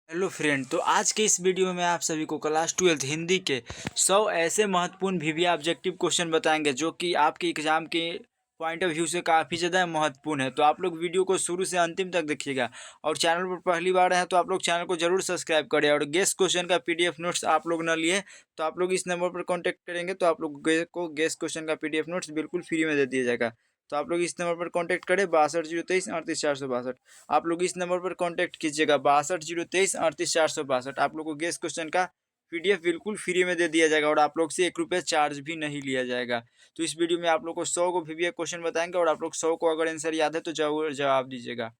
Hello friend. तो आज के इस वीडियो में आप सभी को क्लास 12th हिंदी के 100 ऐसे महत्वपूर्ण वीवीए ऑब्जेक्टिव क्वेश्चन बताएंगे जो कि आपके एग्जाम के पॉइंट ऑफ व्यू से काफ़ी ज़्यादा महत्वपूर्ण है। तो आप लोग वीडियो को शुरू से अंतिम तक देखिएगा और चैनल पर पहली बार हैं तो आप लोग चैनल को जरूर सब्सक्राइब करें। और गेस्ट क्वेश्चन का पीडीएफ नोट्स आप लोग न लिए तो आप लोग इस नंबर पर कॉन्टैक्ट करेंगे तो आप लोग को गेस्ट क्वेश्चन का पीडीएफ नोट्स बिल्कुल फ्री में दे दिया जाएगा। तो आप लोग इस नंबर पर कॉन्टैक्ट करें 62 023 38 462। आप लोग इस नंबर पर कॉन्टैक्ट कीजिएगा 62 023 38 462। आप लोग को गेस्ट क्वेश्चन का पीडीएफ बिल्कुल फ्री में दे दिया जाएगा और आप लोग से 1 रुपये चार्ज भी नहीं लिया जाएगा। तो इस वीडियो में आप लोग को 100 को वीवीए क्वेश्चन बताएंगे और आप लोग 100 को अगर आंसर याद है तो जरूर जवाब दीजिएगा।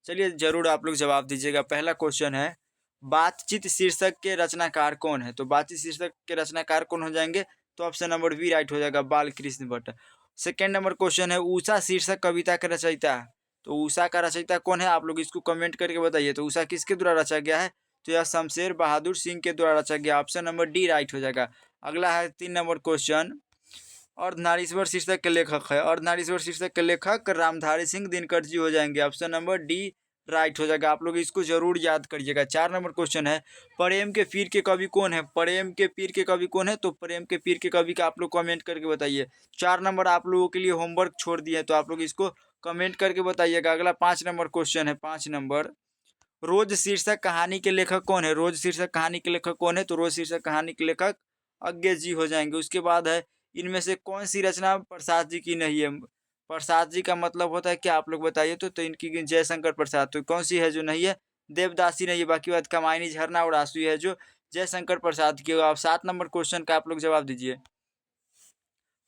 चलिए जरूर आप लोग जवाब दीजिएगा। पहला क्वेश्चन है, बातचीत शीर्षक के रचनाकार कौन है? तो बातचीत शीर्षक के रचनाकार कौन हो जाएंगे? तो ऑप्शन नंबर बी राइट हो जाएगा, बाल Krishna Bhatt. Second number question है, उषा शीर्षक कविता का रचयिता। तो उषा का रचयिता कौन है? आप लोग इसको कमेंट करके बताइए। तो उषा किसके द्वारा रचा गया है? तो यह शमशेर बहादुर सिंह के द्वारा रचा गया। ऑप्शन नंबर डी राइट हो जाएगा। अगला है 3 नंबर क्वेश्चन, अर्धनारीश्वर शीर्षक के लेखक है। अर्धनारीश्वर शीर्षक के लेखक रामधारी सिंह दिनकर जी हो जाएंगे। ऑप्शन नंबर डी राइट हो जाएगा। आप लोग इसको जरूर याद करिएगा। 4 नंबर क्वेश्चन है, प्रेम के पीर के कवि कौन है? प्रेम के पीर के कवि कौन है? तो प्रेम के पीर के कवि का आप लोग कमेंट करके बताइए। 4 नंबर आप लोगों के लिए होमवर्क छोड़ दिए तो आप लोग इसको कमेंट करके बताइएगा। अगला 5 नंबर क्वेश्चन है, 5 नंबर, रोज शीर्षक कहानी के लेखक कौन है? रोज शीर्षक कहानी के लेखक कौन है? तो रोज शीर्षक कहानी के लेखक अज्ञे जी हो जाएंगे। उसके बाद है, इनमें से कौन सी रचना प्रसाद जी की नहीं है? प्रसाद जी का मतलब होता है क्या? आप लोग बताइए। तो इनकी जयशंकर प्रसाद। तो कौन सी है जो नहीं है? देवदासी नहीं है। बाकी बात कमायनी, झरना और आंसू है जो जयशंकर प्रसाद की होगा। आप 7 नंबर क्वेश्चन का आप लोग जवाब दीजिए।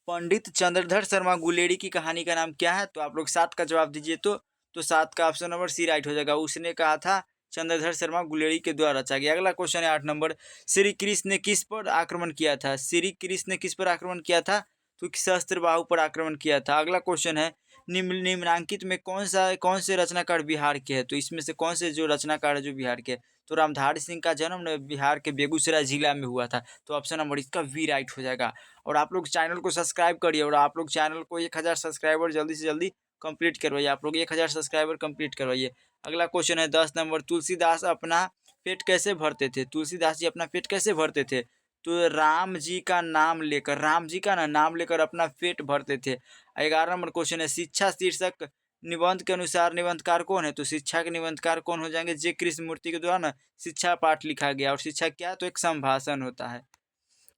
पंडित चंद्रधर शर्मा गुलेरी की कहानी का नाम क्या है? तो आप लोग 7 का जवाब दीजिए। तो 7 का ऑप्शन नंबर सी राइट हो जाएगा। उसने कहा था चंद्रधर शर्मा गुलेरी के द्वारा रचा गया। अगला क्वेश्चन है 8 नंबर, श्री कृष्ण ने किस पर आक्रमण किया था? श्री कृष्ण ने किस पर आक्रमण किया था? तो सहस्त्रबाहु पर आक्रमण किया था। अगला क्वेश्चन है, निम्नांकित में कौन से रचनाकार बिहार के हैं? तो इसमें से कौन से जो रचनाकार है जो बिहार के? तो रामधारी सिंह का जन्म बिहार के बेगूसराय जिला में हुआ था। तो ऑप्शन नंबर इसका वी राइट हो जाएगा। और आप लोग चैनल को सब्सक्राइब करिए और आप लोग चैनल को 1000 सब्सक्राइबर जल्दी से जल्दी कंप्लीट करवाइए। आप लोग 1000 सब्सक्राइबर कंप्लीट करवाइए। अगला क्वेश्चन है 10 नंबर, तुलसीदास अपना पेट कैसे भरते थे? तुलसीदास जी अपना पेट कैसे भरते थे? तो राम जी का नाम लेकर, राम जी का नाम लेकर अपना पेट भरते थे। 11 नंबर क्वेश्चन है, शिक्षा शीर्षक निबंध के अनुसार निबंधकार कौन है? तो शिक्षा के निबंधकार कौन हो जाएंगे? जे कृष्णमूर्ति के द्वारा शिक्षा पाठ लिखा गया। और शिक्षा क्या है? तो एक संभाषण होता है।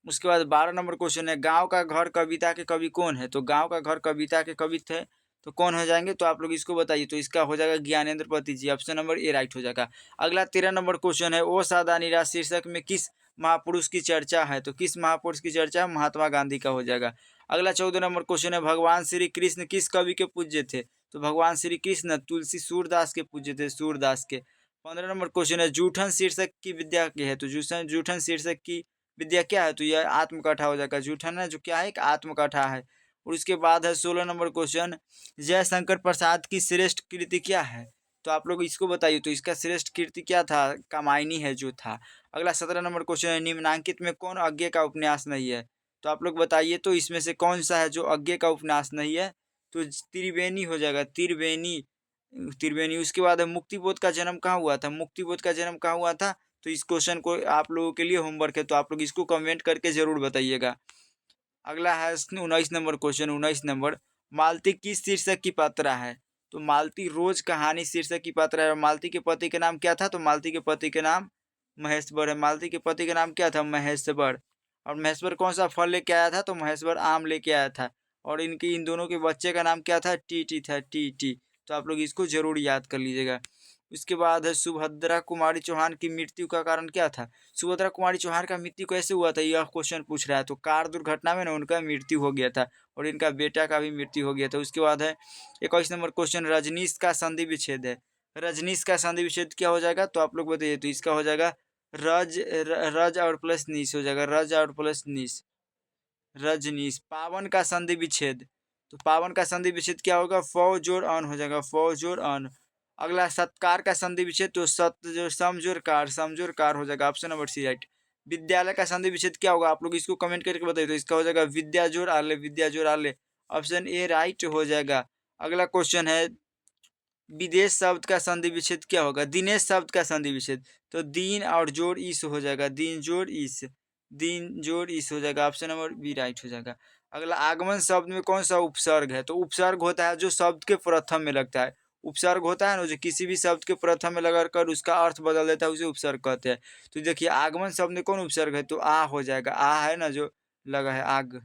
उसके बाद 12 नंबर क्वेश्चन है, गांव का घर कविता के कवि कौन है? तो गांव का घर कविता के कवि थे तो कौन हो जाएंगे? तो आप लोग इसको बताइए। तो इसका हो जाएगा ज्ञानेंद्र पति जी। ऑप्शन नंबर ए राइट हो जाएगा। अगला 13 नंबर क्वेश्चन है, ओ सादा निराश शीर्षक में किस महापुरुष की चर्चा है? तो किस महापुरुष की चर्चा? महात्मा गांधी का हो जाएगा। अगला 14 नंबर क्वेश्चन है, भगवान श्री कृष्ण किस कवि के पूज्य थे? तो भगवान श्री कृष्ण तुलसी सूरदास के पूज्य थे, सूरदास के। 15 नंबर क्वेश्चन है, जूठन शीर्षक की विद्या की है? तो जूठन शीर्षक की विद्या क्या है? तो यह आत्मकथा हो जाएगा। जूठन है जो क्या है? एक आत्मकथा है। और उसके बाद है 16 नंबर क्वेश्चन, जयशंकर प्रसाद की श्रेष्ठ कृति क्या है? तो आप लोग इसको बताइए। तो इसका श्रेष्ठ कृति क्या था? कामायनी है जो था। अगला 17 नंबर क्वेश्चन है, निम्नांकित में कौन अज्ञे का उपन्यास नहीं है? तो आप लोग बताइए। तो इसमें से कौन सा है जो अज्ञे का उपन्यास नहीं है? तो त्रिवेणी हो जाएगा, त्रिवेणी। त्रिवेणी। उसके बाद है, मुक्तिबोध का जन्म कहाँ हुआ था? मुक्तिबोध का जन्म कहाँ हुआ था? तो इस क्वेश्चन को आप लोगों के लिए होमवर्क है तो आप लोग इसको कमेंट करके जरूर बताइएगा। अगला है 19 नंबर क्वेश्चन, 19 नंबर, मालती किस शीर्षक की पात्रा है? तो मालती रोज कहानी शीर्षक की पात्रा है। और मालती के पति का नाम क्या था? तो मालती के पति का नाम महेश्वर है। मालती के पति का नाम क्या था? महेश्वर। और महेश्वर कौन सा फल लेके आया था? तो महेश्वर आम लेके आया था। और इन दोनों के बच्चे का नाम क्या था? टीटी था, टीटी। तो आप लोग इसको जरूर याद कर लीजिएगा। उसके बाद है, सुभद्रा कुमारी चौहान की मृत्यु का कारण क्या था? सुभद्रा कुमारी चौहान का मृत्यु कैसे हुआ था? यह क्वेश्चन पूछ रहा है। तो कार दुर्घटना में ना उनका मृत्यु हो गया था और इनका बेटा का भी मृत्यु हो गया था। उसके बाद है 21 नंबर क्वेश्चन, रजनीश का संधि विच्छेद है। रजनीश का संधि विच्छेद क्या हो जाएगा? तो आप लोग बताइए। तो इसका हो जाएगा रज और प्लस नीस हो जाएगा, रज और प्लस नीस, रजनीश। पावन का संधि विच्छेद, तो पावन का संधि विच्छेद क्या होगा? फौ जोड़ अन हो जाएगा, फौ जोड़ अन। अगला सत्कार का संधि विच्छेद, तो सत जो समजोर कार, समजोर कार हो जाएगा। Option number C right. विद्यालय का संधि विच्छेद क्या होगा? आप लोग इसको कमेंट करके बताइए। तो इसका हो जाएगा विद्या जोड़ आले, विद्या जोड़ आले। ऑप्शन ए राइट हो जाएगा। अगला क्वेश्चन है विदेश शब्द का संधि विच्छेद क्या होगा? दिनेश शब्द का संधि विच्छेद, तो दीन और जोड़ ईस हो जाएगा, दीन जोड़ ईस, दीन जोड़ ईस हो जाएगा, ऑप्शन नंबर बी राइट हो जाएगा। अगला, आगमन शब्द में कौन सा उपसर्ग है? तो उपसर्ग होता है जो शब्द के प्रथम में लगता है। उपसर्ग होता है ना, जो किसी भी शब्द के प्रथम में लगाकर उसका अर्थ बदल देता है, उसे उपसर्ग कहते हैं। तो देखिए, आगमन शब्द में कौन उपसर्ग है? तो आ हो जाएगा, आ है ना जो लगा है, आग,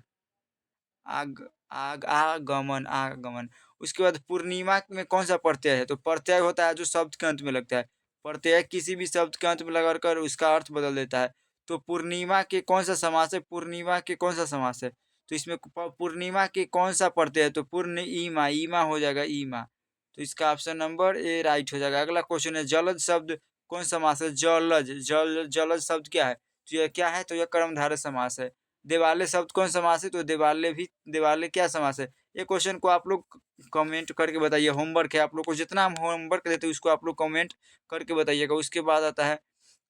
आग, आग, आगमन, आगमन। उसके बाद पूर्णिमा में कौन-सा प्रत्यय है? तो प्रत्यय होता है जो शब्द के अंत में लगता है। प्रत्यय किसी भी शब्द के अंत में लगाकर उसका अर्थ बदल देता है। तो पूर्णिमा के कौन-सा समास है? पूर्णिमा के कौन-सा समास है? तो इसमें पूर्णिमा के कौन-सा प्रत्यय है? तो पूर्ण ईमा, ईमा हो जाएगा, ईमा। तो इसका ऑप्शन नंबर ए राइट हो जाएगा। अगला क्वेश्चन है, जलज शब्द कौन समास है? जलज, जलज शब्द क्या है? तो यह क्या है? तो यह कर्मधारय समास है। देवालय शब्द कौन समास है? तो देवालय भी, देवालय क्या समास है? ये क्वेश्चन को आप लोग कमेंट करके बताइए, होमवर्क है आप लोग को, जितना हम होमवर्क देते हैं उसको आप लोग कमेंट करके बताइएगा। उसके बाद आता है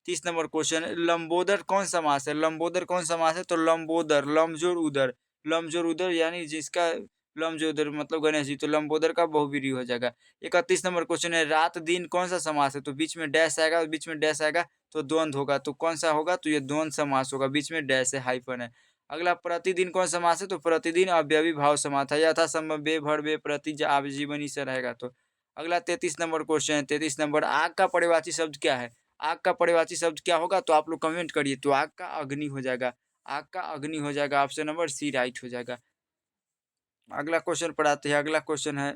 30 नंबर क्वेश्चन, लंबोदर कौन समास है? लंबोदर कौन समास है? तो लंबोदर, लमजोर उदर, लमजोर उदर यानी जिसका लमजोर उदर मतलब गणेश जी, तो लंबोदर का बहुवीर्य हो जाएगा। 31 नंबर क्वेश्चन है, रात दिन कौन सा समास है? तो बीच में डैश आएगा, बीच में डैश आएगा तो द्वंद्व होगा, तो कौन सा होगा? तो ये द्वंद्व समास होगा, बीच में डैश है, हाइफन है। अगला, प्रतिदिन कौन समास है? तो प्रतिदिन अव्ययी भाव समास है, यथासंभव बे भर बे प्रति आजीवनी से रहेगा। तो अगला 33 नंबर क्वेश्चन है, 33 नंबर, आग का पर्यायवाची शब्द क्या है? आग का पर्यायवाची शब्द क्या होगा? तो आप लोग कमेंट करिए। तो आग का अग्नि हो जाएगा, आग का अग्नि हो जाएगा, ऑप्शन नंबर सी राइट हो जाएगा। अगला क्वेश्चन पर आते हैं। अगला क्वेश्चन है,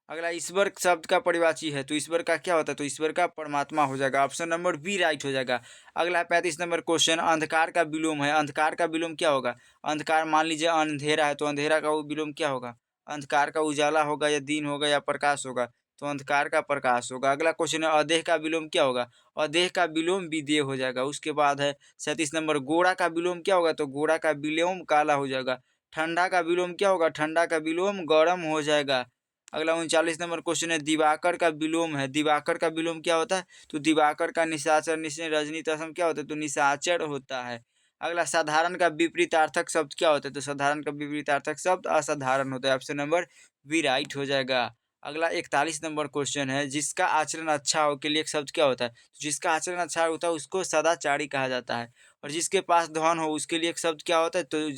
अगला, ईश्वर शब्द का पर्यायवाची है, तो ईश्वर का क्या होता है? तो ईश्वर का परमात्मा हो जाएगा, ऑप्शन नंबर बी राइट हो जाएगा। अगला 35 नंबर क्वेश्चन, अंधकार का विलोम है, अंधकार का विलोम क्या होगा? अंधकार, मान लीजिए अंधेरा है, तो अंधेरा का वो विलोम क्या होगा? अंधकार का उजाला होगा, या दिन होगा, या प्रकाश होगा? तो अंधकार का प्रकाश होगा। अगला क्वेश्चन है, अदेह का विलोम क्या होगा? अदेह का विलोम विदेह हो जाएगा। उसके बाद है 37 नंबर, गोरा का विलोम क्या होगा? तो गोरा का विलोम काला हो जाएगा। ठंडा का विलोम क्या होगा? ठंडा का विलोम गर्म हो जाएगा। अगला 39 नंबर क्वेश्चन है, दिवाकर का विलोम है, दिवाकर का विलोम क्या होता है? तो दिवाकर का निशाचर, निश्चय, रजनी, तसम क्या होता है? तो निशाचर होता है। अगला, साधारण का विपरीतार्थक शब्द क्या होता है? तो साधारण का विपरीतार्थक शब्द असाधारण होता है, ऑप्शन नंबर बी राइट हो जाएगा। अगला 41 नंबर क्वेश्चन है, जिसका आचरण अच्छा हो के लिए एक शब्द क्या होता है? तो जिसका आचरण अच्छा होता है उसको सदाचारी कहा जाता है। और जिसके पास धन हो उसके लिए एक शब्द क्या होता है? तो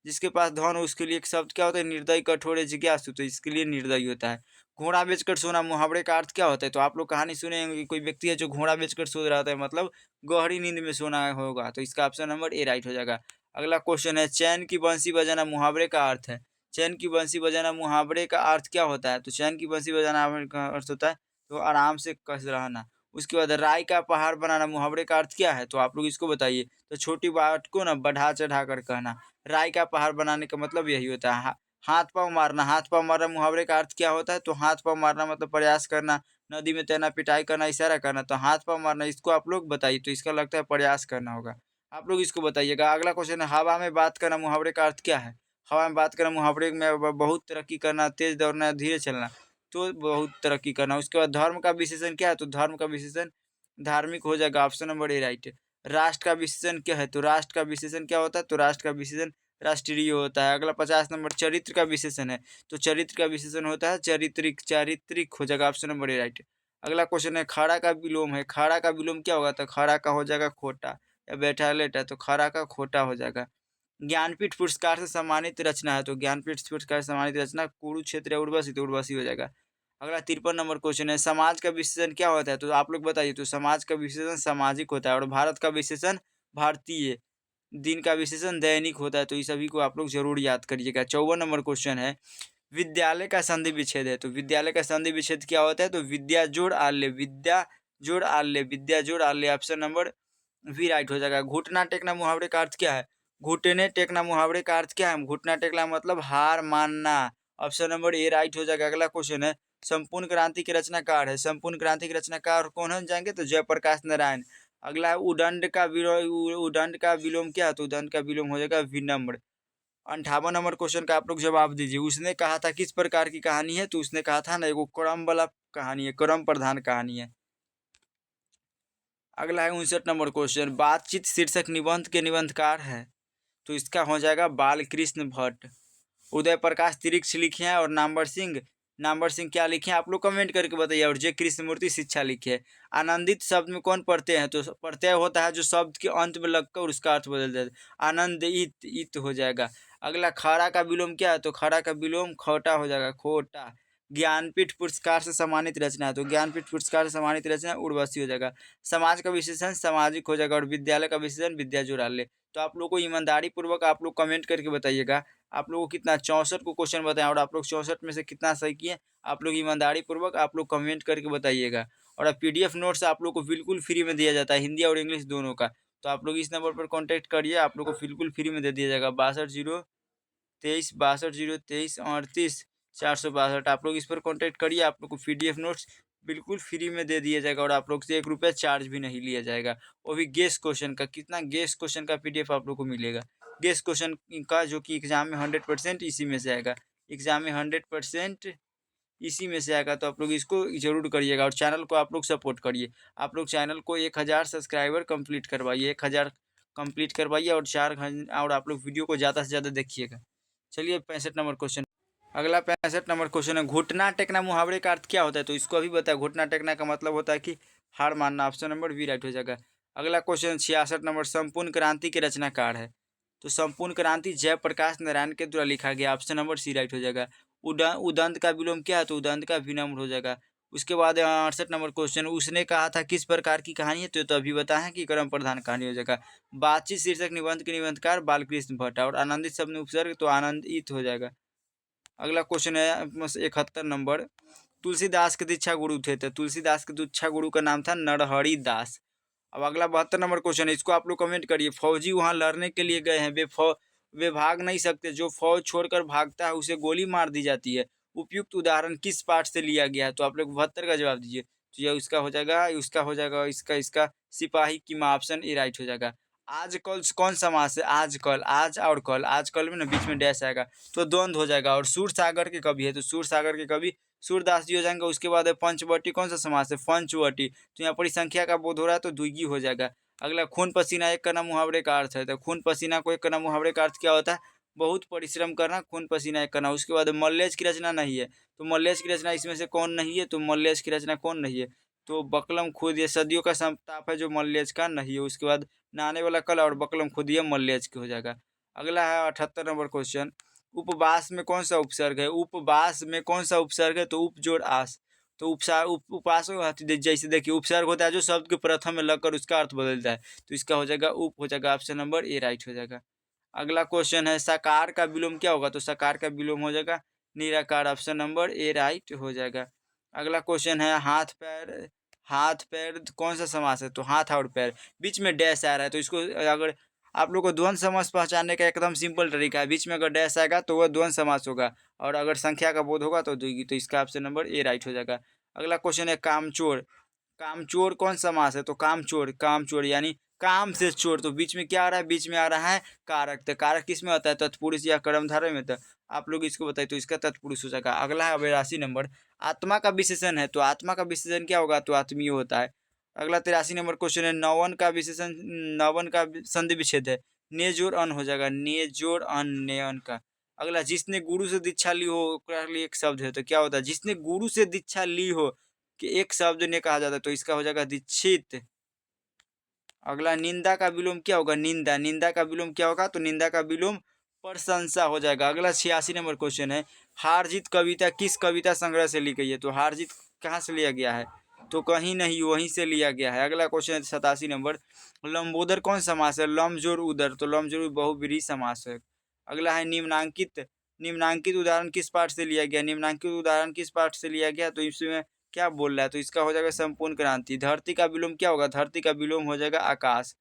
जिसके पास धन हो उसके लिए एक शब्द क्या होता है? निर्दयी, कठोर, जिज्ञासु, तो इसके लिए निर्दयी होता है। घोड़ा बेचकर सोना, मुहावरे का अर्थ क्या होता है? तो आप लोग कहानी सुने होंगे कि कोई व्यक्ति है जो घोड़ा बेचकर सो रहा था, मतलब गहरी नींद में सोना होगा, तो इसका ऑप्शन नंबर ए राइट हो जाएगा। अगला क्वेश्चन है, चैन की बंसी बजाना मुहावरे का अर्थ है, चैन की बंसी बजाना मुहावरे का अर्थ क्या होता है? तो चैन की बंसी बजाना का अर्थ होता है तो आराम से कस रहना। उसके बाद, राय का पहाड़ बनाना मुहावरे का अर्थ क्या है? तो आप लोग इसको बताइए। तो छोटी बात को ना बढ़ा चढ़ा कर कहना, राय का पहाड़ बनाने का मतलब यही होता है। हाथ पाँव मारना, हाथ पाँव मारना मुहावरे का अर्थ क्या होता है? तो हाथ पाँव मारना मतलब प्रयास करना, नदी में तैरना, पिटाई करना, इशारा करना, तो हाथ पाँव मारना, इसको आप लोग बताइए। तो इसका लगता है प्रयास करना होगा, आप लोग इसको बताइएगा। अगला क्वेश्चन है, हवा में बात करना मुहावरे का अर्थ क्या है? हवा में बात करना मुहावरे में बहुत तरक्की करना, तेज दौड़ना, धीरे चलना, तो बहुत तरक्की करना। उसके बाद, धर्म का विशेषण क्या है? तो धर्म का विशेषण धार्मिक हो जाएगा, ऑप्शन नंबर ए राइट है। राष्ट्र का विशेषण क्या है? तो राष्ट्र का विशेषण क्या होता है? तो राष्ट्र का विशेषण राष्ट्रीय होता है। अगला 50 नंबर, चरित्र का विशेषण है, तो चरित्र का विशेषण होता है चारित्रिक, चारित्रिक हो जाएगा, ऑप्शन नंबर ए राइट है। अगला क्वेश्चन है, खड़ा का विलोम है, खड़ा का विलोम क्या होगा? तो खड़ा का हो जाएगा खोटा, या बैठा लेटा, तो खड़ा का खोटा हो जाएगा। ज्ञानपीठ पुरस्कार से सम्मानित रचना है, तो ज्ञानपीठ पुरस्कार से सम्मानित रचना कुरुक्षेत्र या उर्वशी, तो उर्वशी हो जाएगा। अगला 53 नंबर क्वेश्चन है, समाज का विशेषण क्या होता है? तो आप लोग बताइए। तो समाज का विशेषण सामाजिक होता है, और भारत का विशेषण भारतीय, दिन का विशेषण दैनिक होता है, तो ये सभी को आप लोग जरूर याद करिएगा। 54 नंबर क्वेश्चन है, विद्यालय का संधि विच्छेद है, तो विद्यालय का संधि विच्छेद क्या होता है? तो विद्या जोड़ आल्य, विद्या जोड़ आल्य, विद्या जोड़ आल्य, ऑप्शन नंबर वी राइट हो जाएगा। घुटना टेकना मुहावरे का अर्थ क्या है? घुटने टेकना मुहावरे का अर्थ क्या है? घुटना टेकना मतलब हार मानना, ऑप्शन नंबर ए राइट हो जाएगा। अगला क्वेश्चन है, संपूर्ण क्रांति के रचनाकार है, संपूर्ण क्रांति के रचनाकार कौन है जाएंगे? तो जयप्रकाश नारायण। अगला है, उदंड का विलोम क्या है? तो उदंड का विलोम हो जाएगा विनम्र। 58 नंबर क्वेश्चन का आप लोग जवाब दीजिए। उसने कहा था किस प्रकार की कहानी है? तो उसने कहा था ना, एगो क्रम वाला कहानी है, क्रम प्रधान कहानी है। अगला है 59 नंबर क्वेश्चन, बातचीत शीर्षक निबंध के निबंधकार है, तो इसका हो जाएगा बालकृष्ण भट्ट। उदय प्रकाश तिरिक्ष लिखे हैं और नामवर सिंह नामवर सिंह क्या लिखे आप लोग कमेंट करके बताइए। और जे कृष्णमूर्ति शिक्षा लिखे है। आनंदित शब्द में कौन प्रत्यय है? तो प्रत्यय होता है जो शब्द के अंत में लगकर उसका अर्थ बदल जाता है। आनंदित इत हो जाएगा। अगला खरा का विलोम क्या है? तो खरा का विलोम खोटा हो जाएगा, खोटा। ज्ञानपीठ पुरस्कार से सम्मानित रचना है, तो ज्ञानपीठ पुरस्कार से सम्मानित रचना उर्वशी हो जाएगा। समाज का विशेषण सामाजिक हो जाएगा। और विद्यालय का विशेषण विद्या जोड़ाले। तो आप लोग को ईमानदारी पूर्वक आप लोग कमेंट करके बताइएगा आप लोगों को कितना 64 को क्वेश्चन बताएं और आप लोग 64 में से कितना सही किए। आप लोग ईमानदारी पूर्वक आप लोग कमेंट करके बताइएगा। और अब पीडीएफ नोट्स आप लोग को बिल्कुल फ्री में दिया जाता है, हिंदी और इंग्लिश दोनों का। तो आप लोग इस नंबर पर कॉन्टैक्ट करिए, आप लोग को बिल्कुल फ्री में दे दिया जाएगा। 62 023 62 023 38 462। आप लोग इस पर कॉन्टैक्ट करिए, आप लोग को पीडीएफ नोट्स बिल्कुल फ्री में दे दिया जाएगा। और आप लोग से 1 रुपया चार्ज भी नहीं लिया जाएगा। वो भी गेस क्वेश्चन का, कितना गेस क्वेश्चन का पीडीएफ आप लोग को मिलेगा। गेस क्वेश्चन का जो कि एग्जाम में 100% इसी में से आएगा। एग्जाम में 100% इसी में से आएगा। तो आप लोग इसको जरूर करिएगा। और चैनल को आप लोग सपोर्ट करिए। आप लोग चैनल को 1000 सब्सक्राइबर कंप्लीट करवाइए, 1000 कंप्लीट करवाइए। और और आप लोग वीडियो को ज़्यादा से ज़्यादा देखिएगा। चलिए 65 नंबर क्वेश्चन। अगला 65 नंबर क्वेश्चन है, घुटना टेकना मुहावरे का अर्थ क्या होता है? तो इसको अभी बताया। घुटना टेकना का मतलब होता है कि हार मानना। ऑप्शन नंबर बी राइट हो जाएगा। अगला क्वेश्चन 66 नंबर, संपूर्ण क्रांति के रचनाकार है? तो संपूर्ण क्रांति जयप्रकाश नारायण के द्वारा लिखा गया। ऑप्शन नंबर सी राइट हो जाएगा। उदंत का विलोम क्या है? तो उदंत का विनम्र हो जाएगा। उसके बाद 68 नंबर क्वेश्चन, उसने कहा था किस प्रकार की कहानी है? तो अभी बताएं कि कर्म प्रधान कहानी हो जाएगा। बातचीत शीर्षक निबंध के निबंधकार बालकृष्ण भट्ट। और आनंदित शब्द में उपसर्ग तो आनंदित हो जाएगा। अगला क्वेश्चन है 71 नंबर, तुलसीदास के दीक्षा गुरु थे? तो तुलसीदास के दीक्षा गुरु का नाम था नरहरि दास। अब अगला 72 नंबर क्वेश्चन है, इसको आप लोग कमेंट करिए। फौजी वहां लड़ने के लिए गए हैं, वे भाग नहीं सकते। जो फौज छोड़कर भागता है उसे गोली मार दी जाती है। उपयुक्त उदाहरण किस पाठ से लिया गया है? तो आप लोग 72 का जवाब दीजिए। तो यह उसका हो जाएगा, उसका हो जाएगा, इसका इसका सिपाही की माँ। ऑप्शन ए राइट हो जाएगा। आजकल कौन समास है? आजकल, आज और कल, आजकल में ना बीच में डैश आएगा तो द्वंद्व हो जाएगा। और सूर सागर के कवि है, तो सूर सागर के कवि सूरदास जी हो जाएंगे। उसके बाद है पंचवटी, कौन सा समास है? पंचवटी। तो यहाँ पर संख्या का बोध हो रहा है तो द्विगु हो जाएगा। अगला, खून पसीना एक करना मुहावरे का अर्थ है? तो खून पसीना को एक करना मुहावरे का अर्थ क्या होता है? बहुत परिश्रम करना, खून पसीना एक करना। उसके बाद मल्लेश की रचना नहीं है, तो मल्लेश की रचना इसमें से कौन नहीं है? तो मल्लेश की रचना कौन नहीं है? तो बकलम खुद, ये सदियों का संताप है जो मल्लेश का नहीं है। उसके बाद नहाने वाला कल और बकलम खुद, ये मल्लेश के हो जाएगा। अगला है 78 नंबर क्वेश्चन, उपवास में कौन सा उपसर्ग है? उपवास में कौन सा उपसर्ग है? तो उप जोड़ आस। तो उपवास जैसे देखिए, उपसर्ग होता है जो शब्द के प्रथम में लगकर उसका अर्थ बदलता है। तो इसका हो जाएगा उप हो जाएगा। ऑप्शन नंबर ए राइट हो जाएगा। अगला क्वेश्चन है, साकार का विलोम क्या होगा? तो साकार का विलोम हो जाएगा निराकार। ऑप्शन नंबर ए राइट हो जाएगा। अगला क्वेश्चन है, हाथ पैर, हाथ पैर कौन सा समास है? तो हाथ और पैर, बीच में डैश आ रहा है तो इसको अगर आप लोग को द्वंद्व समास पहचानने का एकदम सिंपल तरीका है, बीच में अगर डैश आएगा तो वह द्वंद्व समास होगा। और अगर संख्या का बोध होगा तो द्विगु। तो इसका ऑप्शन नंबर ए राइट हो जाएगा। अगला क्वेश्चन है, कामचोर, कामचोर कौन समास है? तो कामचोर, कामचोर यानी काम से चोर। तो बीच में क्या आ रहा है? बीच में आ रहा है कारक। तो कारक किस में होता है? तत्पुरुष या कर्मधारय में। तो आप लोग इसको बताइए, तो इसका तत्पुरुष हो जाएगा। अगला है 82 नंबर, आत्मा का विशेषण है? तो आत्मा का विशेषण क्या होगा? तो आत्मीय होता है। अगला 83 नंबर क्वेश्चन है, नौवन का विशेषण, नौवन का संधि विच्छेद है? ने जोड़ अन हो जाएगा, ने जोड़ अन, नयन का। अगला, जिसने गुरु से दीक्षा ली हो ओकरा लिए एक शब्द है? तो क्या होता है? जिसने गुरु से दीक्षा ली हो कि एक शब्द ने कहा जाता है, तो इसका हो जाएगा दीक्षित। अगला, निंदा का विलोम क्या होगा? निंदा, निंदा का विलोम क्या होगा? तो निंदा का विलोम प्रशंसा हो जाएगा। अगला 86 नंबर क्वेश्चन है, हार जीत कविता किस कविता संग्रह से ली गई है? तो हार जीत कहाँ से लिया गया है? तो कहीं नहीं, वहीं से लिया गया है। अगला क्वेश्चन है 87 नंबर, लंबोदर कौन समास है? लम जोड़ उदर, तो लम जोड़ बहुव्रीहि समास है। अगला है, निम्नांकित, निम्नांकित उदाहरण किस पाठ से लिया गया? निम्नांकित उदाहरण किस पाठ से लिया गया? तो इसमें क्या बोल रहा है? तो इसका हो जाएगा संपूर्ण क्रांति। धरती का विलोम क्या होगा? धरती का विलोम हो जाएगा आकाश।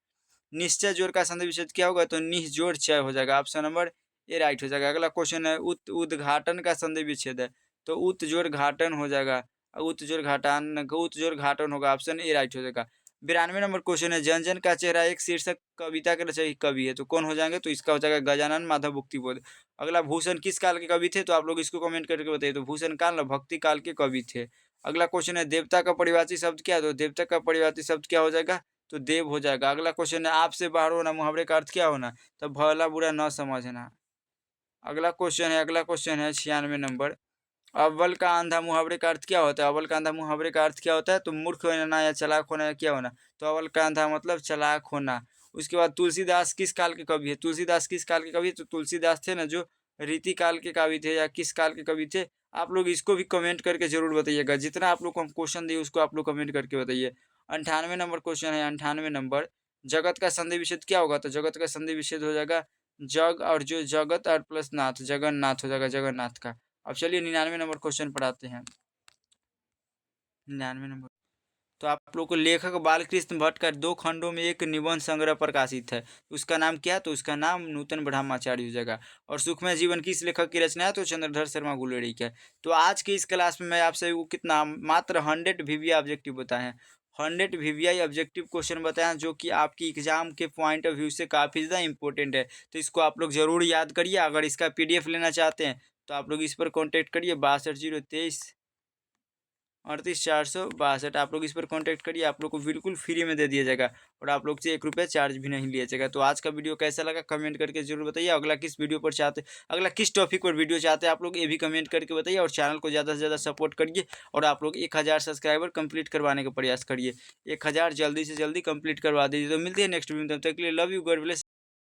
निश्चय जोड़ का संधि विच्छेद क्या होगा? तो निः जोड़ चय हो जाएगा। ऑप्शन नंबर ए राइट हो जाएगा। अगला क्वेश्चन है, उद्घाटन का संधि विच्छेद है? तो उत जोड़ घाटन हो जाएगा। उत जोड़ घाटान, उत जोड़ घाटन होगा। ऑप्शन ए राइट हो जाएगा। 92 नंबर क्वेश्चन है, जन जन का चेहरा एक शीर्षक कविता के रचयिता कवि है? तो कौन हो जाएंगे? तो इसका हो जाएगा गजानन माधव भुक्तिबोध। अगला, भूषण किस काल के कवि थे? तो आप लोग इसको कमेंट करके बताइए। तो भूषण काल भक्ति काल के कवि थे। अगला क्वेश्चन है, देवता का परिवाची शब्द क्या है? तो देवता का परिवाची शब्द क्या हो जाएगा? तो देव हो जाएगा। अगला क्वेश्चन है, आपसे बाहर होना मुहावरे का अर्थ क्या होना? तो भला बुरा न समझना। अगला क्वेश्चन है 96 नंबर, अव्वल का आंधा मुहावरे का अर्थ क्या होता है? अव्वल का आंधा मुहावरे का अर्थ क्या होता है? तो मूर्ख होना या चालाक होना या क्या होना? तो अव्वल का आंधा मतलब चालाक होना। उसके बाद तुलसीदास किस काल के कवि है? तुलसीदास किस काल के कवि है? तो तुलसीदास थे ना जो रीति काल के कवि थे या किस काल के कवि थे? आप लोग इसको भी कमेंट करके ज़रूर बताइएगा। जितना आप लोग को हम क्वेश्चन दिए उसको आप लोग कमेंट करके बताइए। 98 नंबर क्वेश्चन है 98 नंबर। जगत का संधि विच्छेद क्या होगा? तो जगत का संधि विच्छेद हो जाएगा जग और जो जगत और प्लस नाथ, जगन्नाथ हो जाएगा जगन्नाथ का। अब चलिए 99 नंबर क्वेश्चन पर आते हैं। 99 नंबर। तो आप लोग को लेखक बालकृष्ण भट्ट का 2 खंडों में एक निबंध संग्रह प्रकाशित है। उसका नाम क्या है? तो उसका नाम नूतन ब्रह्माचार्य हो जाएगा। और सुखमय जीवन किस लेखक की रचना है? तो चंद्रधर शर्मा गुलेरी का है। तो आज की इस क्लास में मैं आपसे वो कितना मात्र 100 वीवीआई ऑब्जेक्टिव बताए हैं। 100 वीवीआई ऑब्जेक्टिव क्वेश्चन बताए हैं जो कि आपकी एग्जाम के पॉइंट ऑफ व्यू से काफ़ी ज़्यादा इंपॉर्टेंट है। तो इसको आप लोग ज़रूर याद करिए। अगर इसका पीडीएफ लेना चाहते हैं तो आप लोग इस पर कॉन्टैक्ट करिए 62 023 38 462। आप लोग इस पर कांटेक्ट करिए, आप लोग को बिल्कुल फ्री में दे दिया जाएगा और आप लोग से 1 रुपया चार्ज भी नहीं लिया जाएगा। तो आज का वीडियो कैसा लगा कमेंट करके ज़रूर बताइए। अगला किस वीडियो पर चाहते अगला किस टॉपिक पर वीडियो चाहते हैं आप लोग ये भी कमेंट करके बताइए और चैनल को ज़्यादा से ज़्यादा सपोर्ट करिए और आप लोग 1000 सब्सक्राइबर कंप्लीट करवाने का प्रयास करिए। 1000 जल्दी से जल्दी कंप्लीट करवा दीजिए। तो मिलते हैं नेक्स्ट वीडियो में, तब तक के लिए लव यू, गॉड ब्लेस।